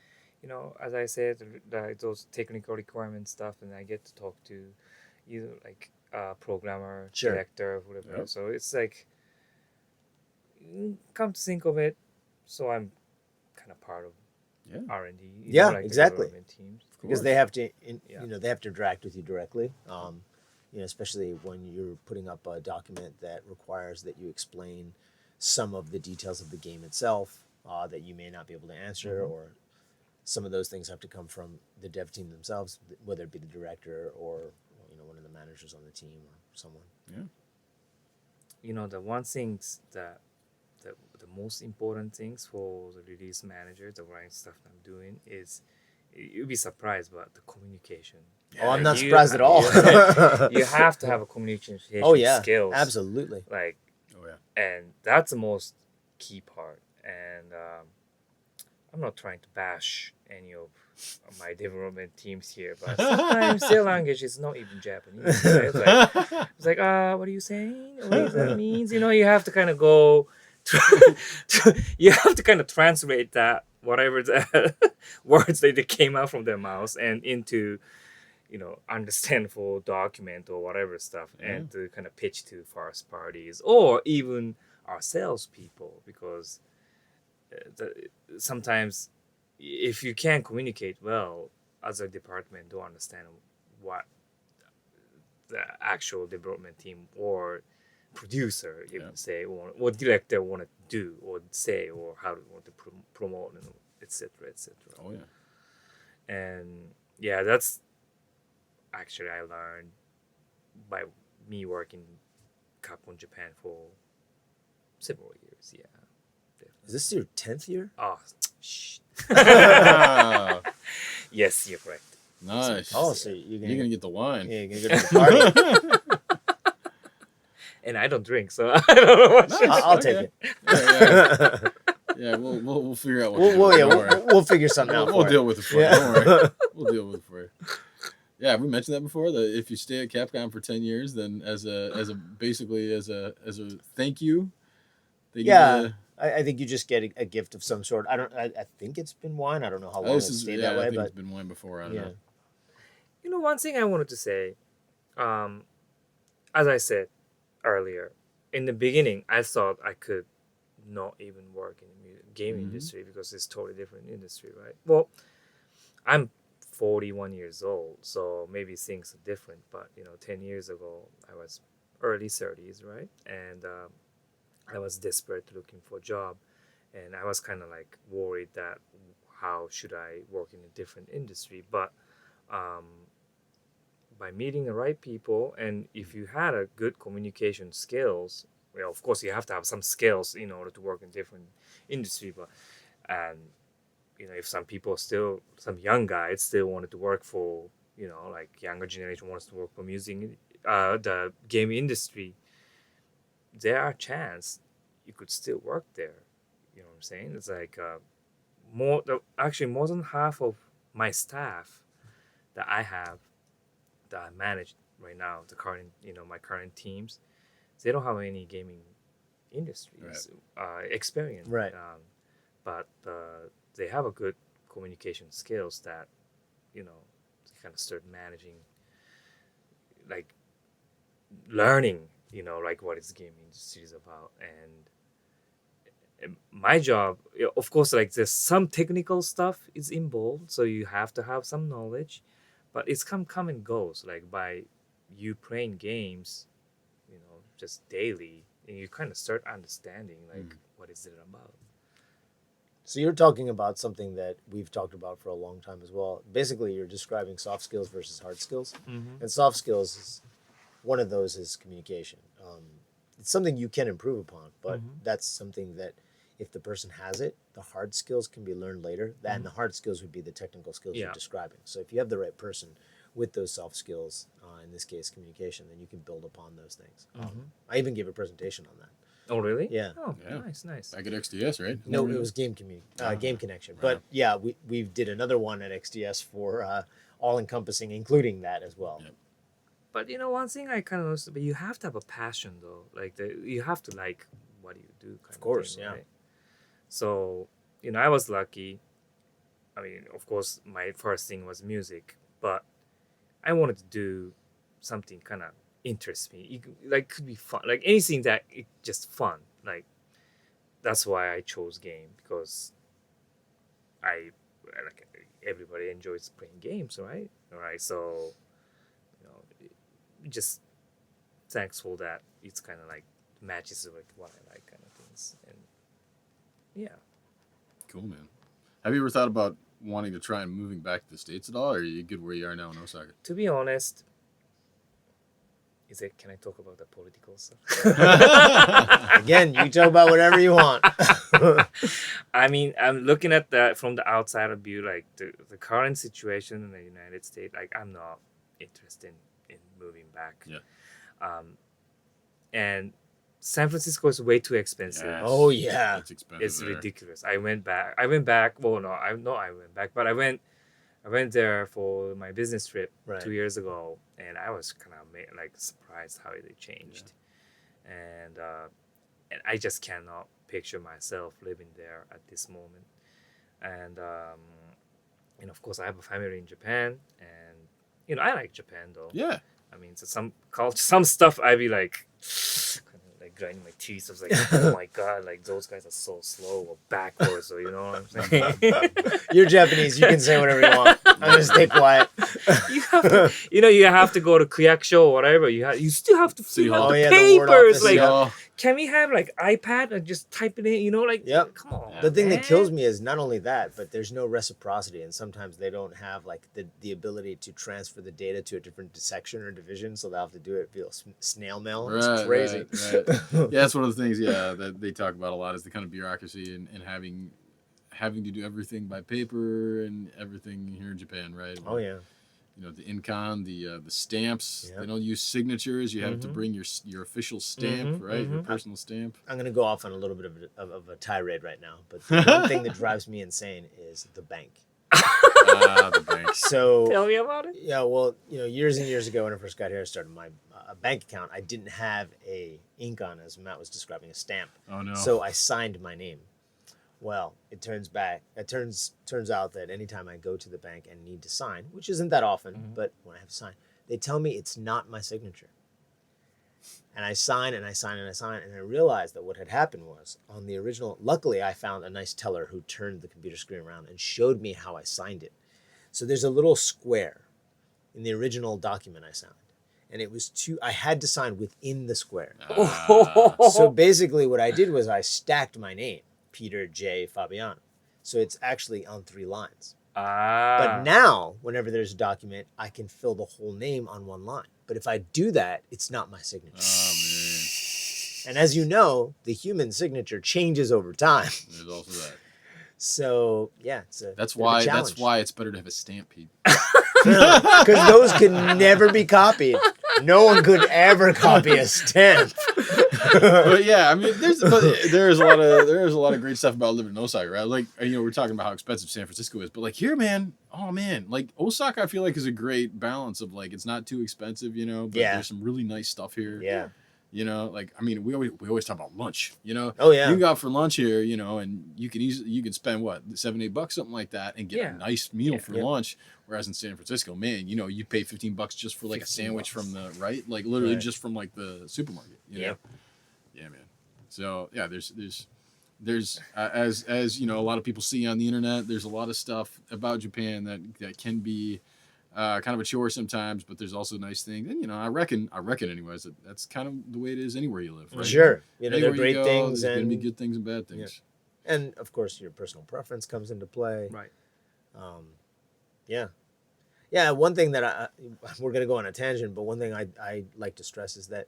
as I said, those technical requirement stuff, and I get to talk to either like programmer, Sure. director, whatever. Yep. So it's like, come to think of it, so I'm kind of part of Yeah. R&D. Yeah, like the exactly. development teams. Because course. they have to, Yeah. they have to interact with you directly. Especially when you're putting up a document that requires that you explain some of the details of the game itself that you may not be able to answer, or some of those things have to come from the dev team themselves, whether it be the director or one of the managers on the team or someone. The one thing that the most important things for the release manager, the writing stuff I'm doing is, you'll be surprised about the communication. Oh, I'm Like, not surprised at all. You have to have a communication Oh yeah, skills. absolutely. Like, Oh yeah. and that's the most key part. And I'm not trying to bash any of my development teams here, but sometimes their language is not even Japanese. Right? It's like, what are you saying? What does that mean? You have to kind of go, you have to kind of translate that, whatever the words that came out from their mouths and into, understandable document or whatever stuff, and to kind of pitch to first parties or even our salespeople, because sometimes if you can't communicate well, as a department don't understand what the actual development team or producer, you can say, or director want to do or say, or how to want to promote, etc., etc. Oh yeah. And yeah, that's actually I learned by me working Capcom Japan for several years. Yeah. Is this your 10th year? Oh, shh. Ah, Yes, you're correct. nice. Oh, so you're gonna get the wine. Yeah, you're gonna go to the party. And I don't drink, so I don't know what. Nice. I'll take Okay. it. Yeah, we'll figure out what. We'll figure something out. We'll for deal it. with it for you. Don't worry. We'll deal with it for you. Yeah, have we mentioned that before? That if you stay at Capcom for 10 years, then as a thank you, they I think you just get a gift of some sort. I think it's been wine. I don't know how long it's stayed that way, I think but it's been wine before. I don't know. One thing I wanted to say, as I said earlier, in the beginning, I thought I could not even work in the game industry because it's totally different industry, right? Well, I'm 41 years old, so maybe things are different. But 10 years ago, I was early 30s, right? And I was desperate looking for a job, and I was kind of like worried that how should I work in a different industry. But by meeting the right people, and if you had a good communication skills, well, of course you have to have some skills in order to work in different industry. But and if some young guys still wanted to work for, like younger generation wants to work for music, the game industry, there are chance you could still work there. You know what I'm saying? It's like more than half of my staff that I have, that I manage right now, my current teams, they don't have any gaming industries experience. Right. But they have a good communication skills that, they kind of start managing, like learning, like what is game industry is about. And my job, of course, like there's some technical stuff is involved, so you have to have some knowledge, but it's come and goes, like by you playing games, just daily, and you kind of start understanding like what is it about. So you're talking about something that we've talked about for a long time as well. Basically, you're describing soft skills versus hard skills. And soft skills is one of those is communication. It's something you can improve upon, but that's something that if the person has it, the hard skills can be learned later. And the hard skills would be the technical skills you're describing. So if you have the right person with those soft skills, in this case communication, then you can build upon those things. I even gave a presentation on that. Oh, really? Yeah. Oh, Yeah. nice. Back at XDS, right? No, it was Game Connection. But yeah, we did another one at XDS for all-encompassing, including that as well. Yep. But one thing I kind of noticed, but you have to have a passion though. Like you have to like what you do. Of course, thing, yeah. Right? So I was lucky. I mean, of course, my first thing was music, but I wanted to do something kind of interests me. Like could be fun, like anything that it just fun. Like that's why I chose game because I like everybody enjoys playing games, right? All right, so just thankful that it's kind of like matches with what I like, kind of things, and yeah. Cool, man. Have you ever thought about wanting to try and moving back to the States at all, or are you good where you are now in Osaka? To be honest, can I talk about the political stuff? Again, you talk about whatever you want. I mean, I'm looking at that from the outside of view, like the current situation in the United States. Like, I'm not interested in moving back. Yeah. And San Francisco is way too expensive. Yes. Oh yeah, It's expensive. It's there. ridiculous. I went back. Well, no, I went back, but I went there for my business trip Right. 2 years ago, and I was kind of like surprised how they changed, and I just cannot picture myself living there at this moment, and of course I have a family in Japan, and I like Japan though. Yeah. I mean, so some culture, some stuff I'd be like, kind of like grinding my teeth. I was like, oh my god, like those guys are so slow or backwards, or you know what I'm saying? You're Japanese. You can say whatever you want. I'm gonna stay quiet. You have to, you have to go to Kuyakusho or whatever. You still have to City fill out Hall. the Oh, yeah, the ward papers. office, Like, yeah. can we have like iPad and just type it in? Like, Yep. come on. The thing that man. kills me is not only that, but there's no reciprocity, and sometimes they don't have like the ability to transfer the data to a different section or division, so they'll have to do it via snail mail. It's crazy. Right. Yeah, that's one of the things. Yeah, that they talk about a lot is the kind of bureaucracy and having to do everything by paper and everything here in Japan, right? Oh yeah. The incon, the stamps. Yep. They don't use signatures. You have to bring your official stamp, right? Your personal stamp. I'm gonna go off on a little bit of a tirade right now, but the one thing that drives me insane is the bank. The bank. So Tell me about it. yeah, well, years and years ago when I first got here, I started my bank account. I didn't have a incon, as Matt was describing, a stamp. Oh no. So I signed my name. Well, it turns out that anytime I go to the bank and need to sign, which isn't that often, but when I have to sign, they tell me it's not my signature. And I sign and I sign and I sign, and I realized that what had happened was on the original, luckily I found a nice teller who turned the computer screen around and showed me how I signed it. So there's a little square in the original document I signed. And it was I had to sign within the square. So basically what I did was I stacked my name, Peter J. Fabiano. So it's actually on 3 lines. But now, whenever there's a document, I can fill the whole name on 1 line. But if I do that, it's not my signature. Oh man. And as you know, the human signature changes over time. There's also that. So yeah, That's why it's better to have a stamp, Pete. because those can never be copied. No one could ever copy a stamp. But yeah, I mean, there's a lot of great stuff about living in Osaka, right? Like, we're talking about how expensive San Francisco is, but like here, man, oh man, like Osaka, I feel like is a great balance of like it's not too expensive, but there's some really nice stuff here. Yeah. Like I mean, we always talk about lunch. Oh yeah. You can go out for lunch here, and you can spend what $7-8 something like that and get a nice meal for lunch. Whereas in San Francisco, man, you pay $15 just for like a sandwich from the like literally just from like the supermarket. Yeah, man. So yeah, there's as a lot of people see on the internet, there's a lot of stuff about Japan that can be kind of a chore sometimes, but there's also nice things. And I reckon anyways that's kind of the way it is anywhere you live, right? Sure. There Anywhere are great you go, things, there's and gonna be good things and bad things. and of course your personal preference comes into play. Right. Yeah. One thing that we're gonna go on a tangent, but one thing I like to stress is that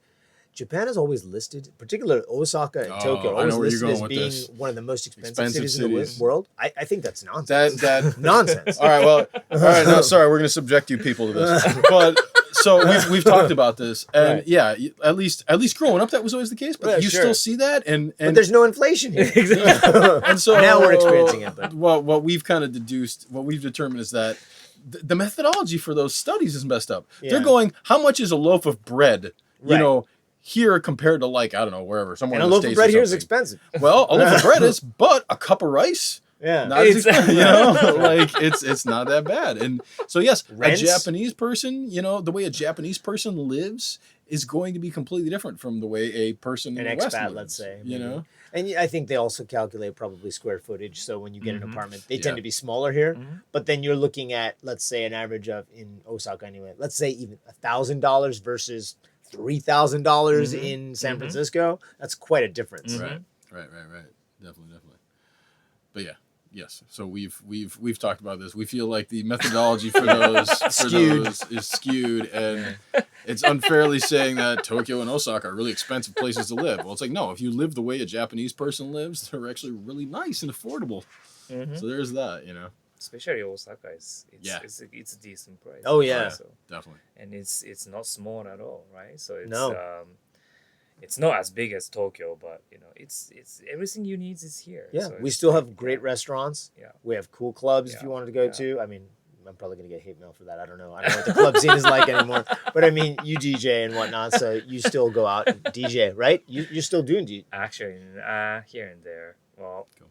Japan is always listed, particularly Osaka and Tokyo, are I know always where you're listed as going with being this. one of the most expensive Expensive cities in the cities. world. I think that's nonsense. That Nonsense. all right. No, sorry, we're gonna subject you people to this. But so we've talked about this, and Right. yeah, at least growing up, that was always the case. But Yeah, you sure. still see that, and But there's no inflation here. and so Now we're experiencing it, but- what we've kind of deduced, what we've determined is that the methodology for those studies is messed up. Yeah. They're going, how much is a loaf of bread? Right. Here compared to like I don't know wherever somewhere. And a in the loaf of States bread or here is something. expensive. Well, a loaf of bread is, but a cup of rice. Yeah. not as It's- expensive, you know, like it's not that bad. And so yes, Rents? a Japanese person, you know, the way a Japanese person lives is going to be completely different from the way a person An in the West expat, lives, let's say. you maybe. know. And I think they also calculate probably square footage. So when you get an Mhm. apartment, they Yeah. tend to be smaller here. Mhm. But then you're looking at, let's say, an average of in Osaka anyway. Let's say even $1,000 versus $3,000 Mhm. in San Mhm. Francisco. That's quite a difference. Mhm. Right. Definitely. But yeah, yes. So we've talked about this. We feel like the methodology for those Skewed. is skewed, and it's unfairly saying that Tokyo and Osaka are really expensive places to live. Well, it's like no. If you live the way a Japanese person lives, they're actually really nice and affordable. Mhm. So there's that, you know. Especially Osaka Yeah. it's a decent price. Oh, yeah. So, Definitely. and it's not small at all, right? So No. it's not as big as Tokyo, but you know, it's everything you need is here. Yeah. So We it's still like, have great restaurants. Yeah. We have cool clubs if Yeah. you wanted to go Yeah. to. I mean, I'm probably going to get hate mail for that. I don't know. I don't know what the club scene is like anymore. But I mean, you DJ and whatnot. So you still go out and DJ, right? You're still doing DJ. Actually, here and there. Well, Cool.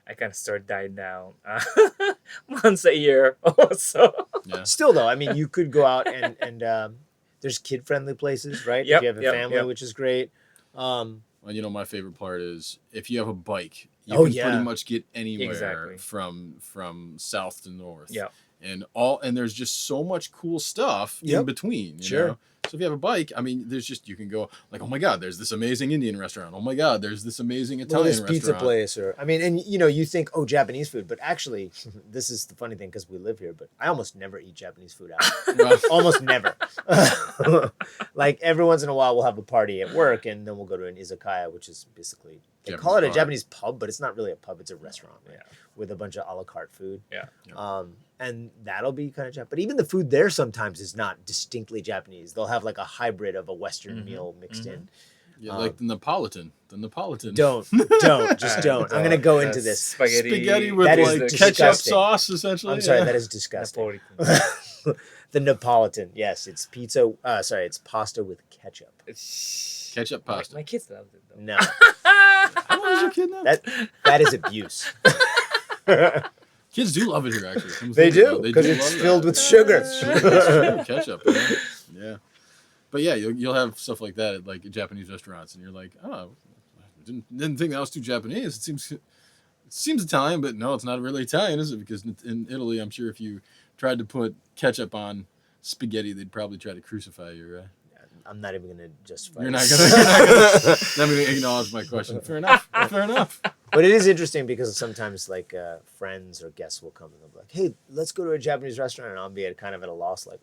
I kind of start dying down once a year also. Yeah. Still though, I mean, you could go out and there's kid friendly places, right? Yep, If you have a yep, family, yep. which is great. Well, you know, my favorite part is if you have a bike, you Oh, can yeah. pretty much get anywhere Exactly. from south to north. Yeah. And there's just so much cool stuff in Yep. between. You Sure. know? So if you have a bike, I mean, there's just you can go like, oh my god, there's this amazing Indian restaurant. Oh my god, there's this amazing Well, Italian this restaurant. pizza place, or I mean, and you know, you think, oh, Japanese food, but actually, this is the funny thing because we live here. But I almost never eat Japanese food out. Well, Almost never. Like every once in a while, we'll have a party at work, and then we'll go to an izakaya, which is basically they Japanese call it a bar. Japanese pub, but it's not really a pub; it's a restaurant, right? Yeah. With a bunch of a la carte food. Yeah. And that'll be kind of Japanese. But even the food there sometimes is not distinctly Japanese. They'll have like a hybrid of a Western Mhm. meal mixed in. yeah, like the Napolitan. Don't, just don't. I'm gonna go into this. Spaghetti with That is like disgusting. ketchup sauce, essentially. I'm sorry, yeah. that is disgusting. Napolitan. The Napolitan, yes, it's pizza. It's pasta with ketchup. Ketchup pasta. My kids loved it though. No, How old is your kid now? that is abuse. Kids do love it here, actually. Come to They think about do it, because do it's love filled that. with sugar. It's ketchup. Yeah. But yeah, you'll have stuff like that at like Japanese restaurants, and you're like, oh, I didn't think that was too Japanese. It seems Italian, but no, it's not really Italian, is it? Because in Italy, I'm sure if you tried to put ketchup on spaghetti, they'd probably try to crucify you, right? I'm not even gonna justify. You're this. not gonna acknowledge my question. Fair enough. But it is interesting because sometimes like friends or guests will come and they'll be like, "Hey, let's go to a Japanese restaurant," and I'll be at kind of at a loss, like,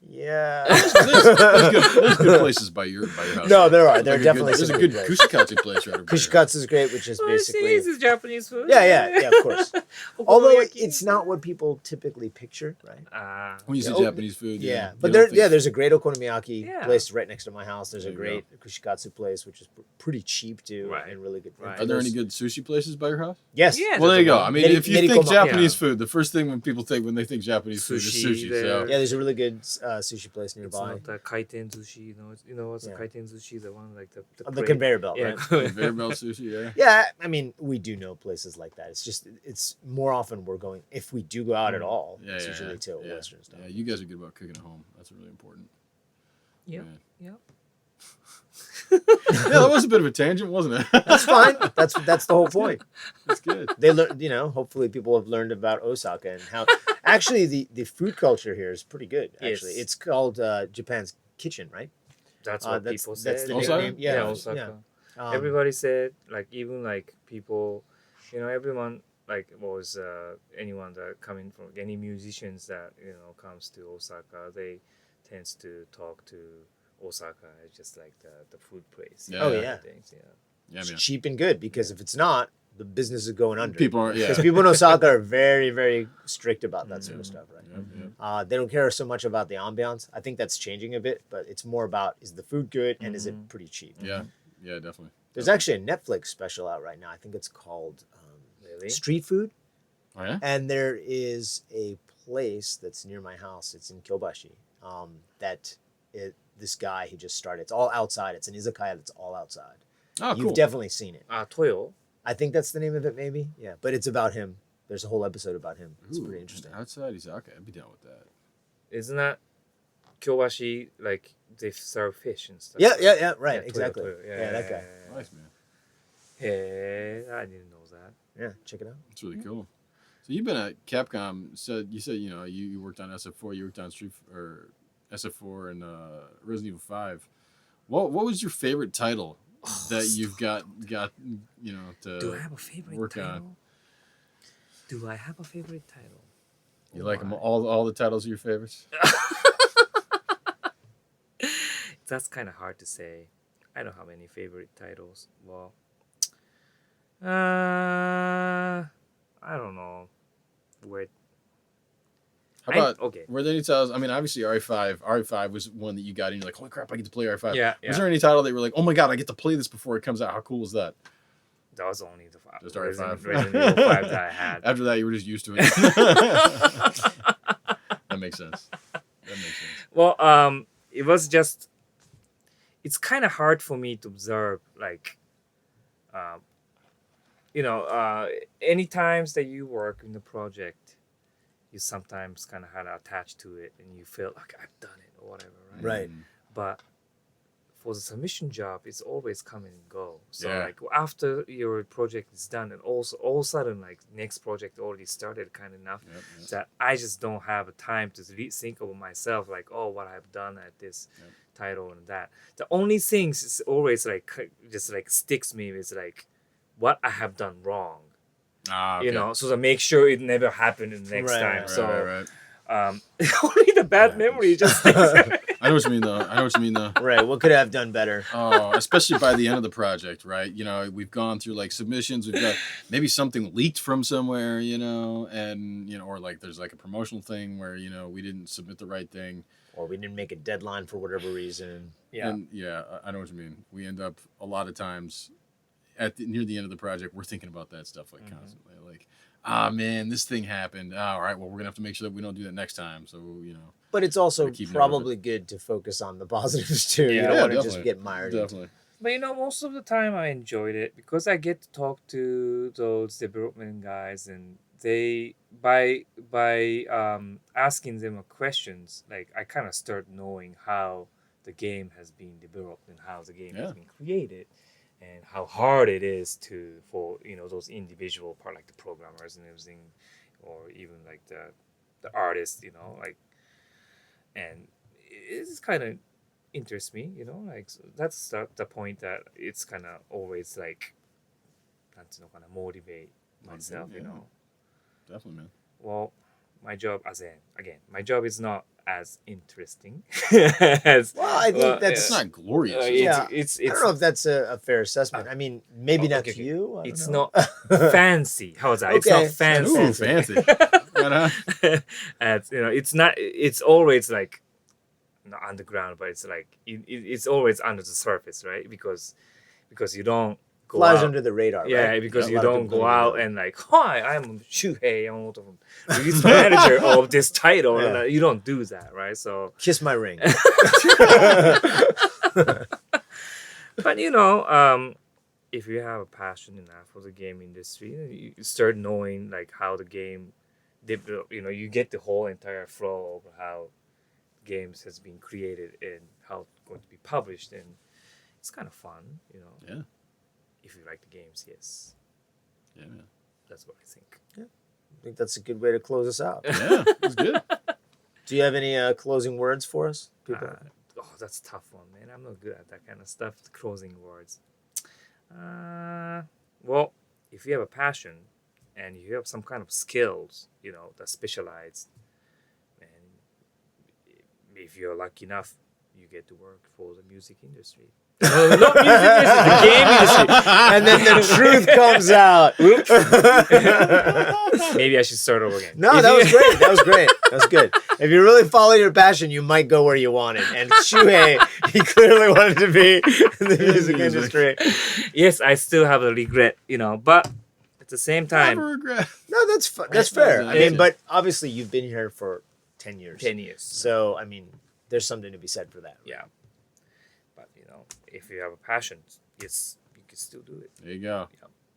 yeah. There's good places by your house. No, there are. There are Like definitely there's some a good good places. kushikatsu place right over there. Kushikatsu is great, which is Oh, basically this is Japanese food. yeah, of course. Although Okonomiyaki. it's not what people typically picture, right? When you say Yeah, Japanese food, Yeah, you but don't think- there's a great okonomiyaki Yeah. place right next to my house. There's a There you great kushikatsu place, which is pretty cheap too, Right. and really good. Right. and Are there those- any good sushi places by your house? Yes. Yeah. Well, there you go. I mean, Neri- if you think Nerikoma- Japanese yeah. food, the first thing when people think when they think Japanese food is Sushi sushi. there. So Yeah, there's a really good sushi place It's nearby. not the kaiten sushi. You know what's Yeah. the kaiten sushi? The one like the On the crate- conveyor belt, Yeah. right? conveyor belt sushi, yeah. Yeah, I mean, we do know places like that. It's just, it's more often we're going, if we do go out at all, Yeah, it's yeah, usually to yeah. Western stuff. Yeah, you guys are good about cooking at home. That's really important. Yep. Yeah. Yep. Yeah, that was a bit of a tangent, wasn't it? That's fine. That's the whole point. That's good. They learn, hopefully people have learned about Osaka and how, actually the food culture here is pretty good. Actually, Yes. it's called Japan's Kitchen, right? That's what That's- people that's said. the Osaka? nickname. Yeah, Osaka. Um, Everybody said like even like people, everyone like was anyone that coming from any musicians that comes to Osaka, they tends to talk to Osaka as just like the food place. Yeah. Oh, yeah. Things, yeah. Yeah, it's man. cheap and good because if it's not, the business is going under. People are, yeah. Because people in Osaka are very, very strict about that sort of stuff, right? Yeah, yeah. They don't care so much about the ambiance. I think that's changing a bit, but it's more about is the food good and is it pretty cheap? Yeah, yeah, definitely. There's actually a Netflix special out right now. I think it's called Really? Street Food, Oh, yeah? and there is a place that's near my house. It's in Kyobashi. This guy he just started. It's all outside. It's an izakaya that's all outside. Oh, cool. You've definitely seen it. Toyo. I think that's the name of it, maybe. Yeah, but it's about him. There's a whole episode about him. It's Ooh, pretty interesting. Outside Osaka, I'd be down with that. Isn't that Kyowashi, like they serve fish and stuff? Yeah, right? yeah, right, Toyo, exactly. Toyo. Yeah, that guy. Nice, man. Hey, I didn't know that. Yeah, check it out. It's really cool. So you've been at Capcom. So you said you worked on SF4. You worked on SF4 and Resident Evil 5. What was your favorite title that you've got to Do I have a favorite work title? on? Do I have a favorite title? You like them all the titles are your favorites? That's kind of hard to say. I don't have any favorite titles. Well, I don't know. How about okay? were there any titles? I mean, obviously RE5 was one that you got, and you're like, holy crap, I get to play RE5. Yeah. Was there any title that you were like, oh my god, I get to play this before it comes out? How cool is that? That was only the Just Resident RE5. Evil 5 that I had. After that, you were just used to it. That makes sense. Well, it was just. It's kind of hard for me to observe, like, any times that you work in the project, you sometimes kind of had attached to it, and you feel like I've done it or whatever, right? Right. But for the submission job, it's always come and go. So Yeah. like after your project is done, and also all of a sudden like next project already started, kind of enough Yep. that I just don't have a time to think of myself, like, oh, what I've done at this title and that. The only things is always like just like sticks me is like what I have done wrong. Okay. So to make sure it never happened the next Right, time. right, So right. only the bad memory just sticks. I know what you mean though. Right. What could I have done better? Oh, especially by the end of the project, right? We've gone through like submissions. We've got maybe something leaked from somewhere, and or like there's like a promotional thing where we didn't submit the right thing, Or we didn't make a deadline for whatever reason. Yeah. And I know what you mean. We end up a lot of times near the end of the project, we're thinking about that stuff like constantly, like, man, this thing happened. All right, well, we're gonna have to make sure that we don't do that next time. So But it's also Gotta keep note of probably good to focus on the positives too. You Yeah. don't want to just definitely. get mired. into- Definitely. But most of the time I enjoyed it because I get to talk to those development guys, and they by asking them questions, like I kind of start knowing how the game has been developed and how the game has been created, and how hard it is for those individual part, like the programmers and everything, or even like the artists, like, and it's kind of interests me, like, so that's the point that it's kind of always like, kind of motivate myself, Definitely, man. Well, my job my job is not as interesting as Well, I think that's It's not glorious. it's I don't know if that's a fair assessment. I mean, maybe not okay, to you. I don't it's know. not fancy. How's that? It's Okay. not fancy. Ooh, fancy. Right on. As it's not. It's always like not underground, but it's like it's always under the surface, right? Because you don't go Flies out. under the radar. Yeah, right? because A you lot of don't people go don't even out know. and like, hi, I'm Shuhei Yamamoto, release manager of this title. Yeah. And, you don't do that, right? So, Kiss my ring. but if you have a passion enough for the game industry, you start knowing like how the game develop. You get the whole entire flow of how games has been created and how it's going to be published, and it's kind of fun. Yeah. If you like the games, yes, Yeah, man. that's what I think. I think that's a good way to close us out. Yeah, it's good. Do you have any closing words for us? People? That's a tough one, man. I'm not good at that kind of stuff. The closing words. Well, if you have a passion and you have some kind of skills, that specialized, and if you're lucky enough, you get to work for the music industry. No, not music industry, the game industry. And then the truth comes out. Maybe I should start over again. No, that was great. That was great. That's good. If you really follow your passion, you might go where you wanted. And Shuhei, he clearly wanted to be in the music industry. Yes, I still have a regret, but at the same time, Never regret. No, that's that's fair. I mean, Yeah. but obviously you've been here for 10 years. 10 years. So, I mean, there's something to be said for that. Yeah. But, if you have a passion, yes, you can still do it. There you go.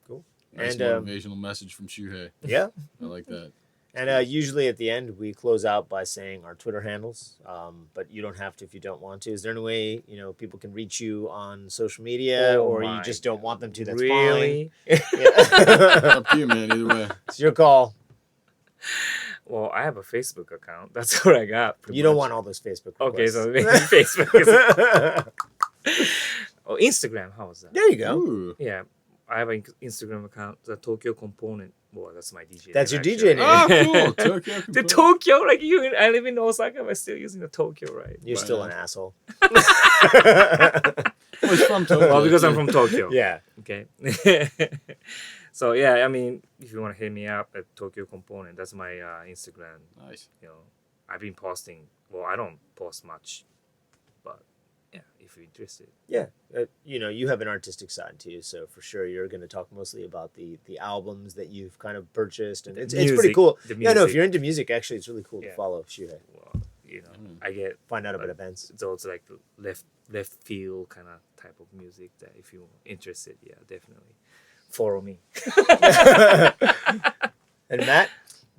Cool. Nice And motivational message from Shuhei. yeah. I like that. And usually at the end, we close out by saying our Twitter handles, but you don't have to if you don't want to. Is there any way, people can reach you on social media, Oh or you my just don't want them to? That's Really? fine. Yeah. Up to you, man. Either way. It's your call. Well, I have a Facebook account. That's what I got. pretty You don't much. want all those Facebook requests. Okay, so maybe Facebook is. Oh, Instagram. How was that? There you go. Ooh. Yeah, I have an Instagram account. The Tokyo Component. Well, that's my DJ. That's name, your DJ name. actually. Oh, cool. Tokyo The Component. Tokyo, like you. I live in Osaka, but still using the Tokyo, right? You're Right still on. an asshole. Oh, he's from Tokyo. Well, because I'm too. from Tokyo. Yeah. Okay. So yeah, I mean, if you want to hit me up at Tokyo Component, that's my Instagram. Nice. I've been posting. Well, I don't post much, but yeah, if you're interested. Yeah. You have an artistic side too, so for sure you're going to talk mostly about the albums that you've kind of purchased, and it's pretty music, cool. the Yeah, no, if music. you're into music, actually, it's really cool to Yeah. follow Shuhei. Well, I get Find out about events. those like left field kind of type of music that if you're interested, yeah, definitely follow me. And Matt,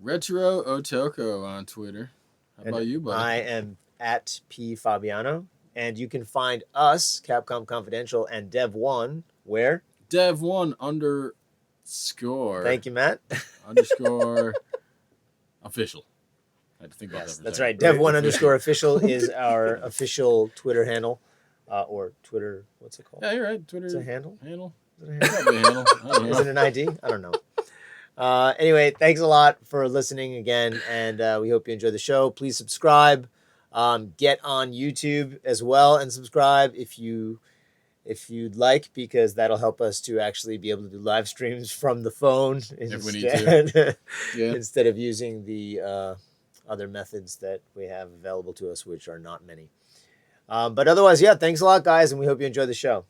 Retro Otoko on Twitter. How about you, buddy? I am at P Fabiano, and you can find us, Capcom Confidential, and Dev1, where? Dev1 underscore. Thank you, Matt. Underscore official. I had to think about Yes, that. that's right. Dev1 underscore official is our official Twitter handle, or Twitter. What's it called? Yeah, you're right. Twitter Is it a handle? handle. Is it a handle? Probably a handle. I don't Is know. it an ID? I don't know. Anyway, thanks a lot for listening again, and we hope you enjoy the show. Please subscribe. Get on YouTube as well and subscribe if you'd like, because that'll help us to actually be able to do live streams from the phone If we need instead, Yeah. instead of using the other methods that we have available to us, which are not many. But otherwise, yeah, thanks a lot, guys, and we hope you enjoy the show.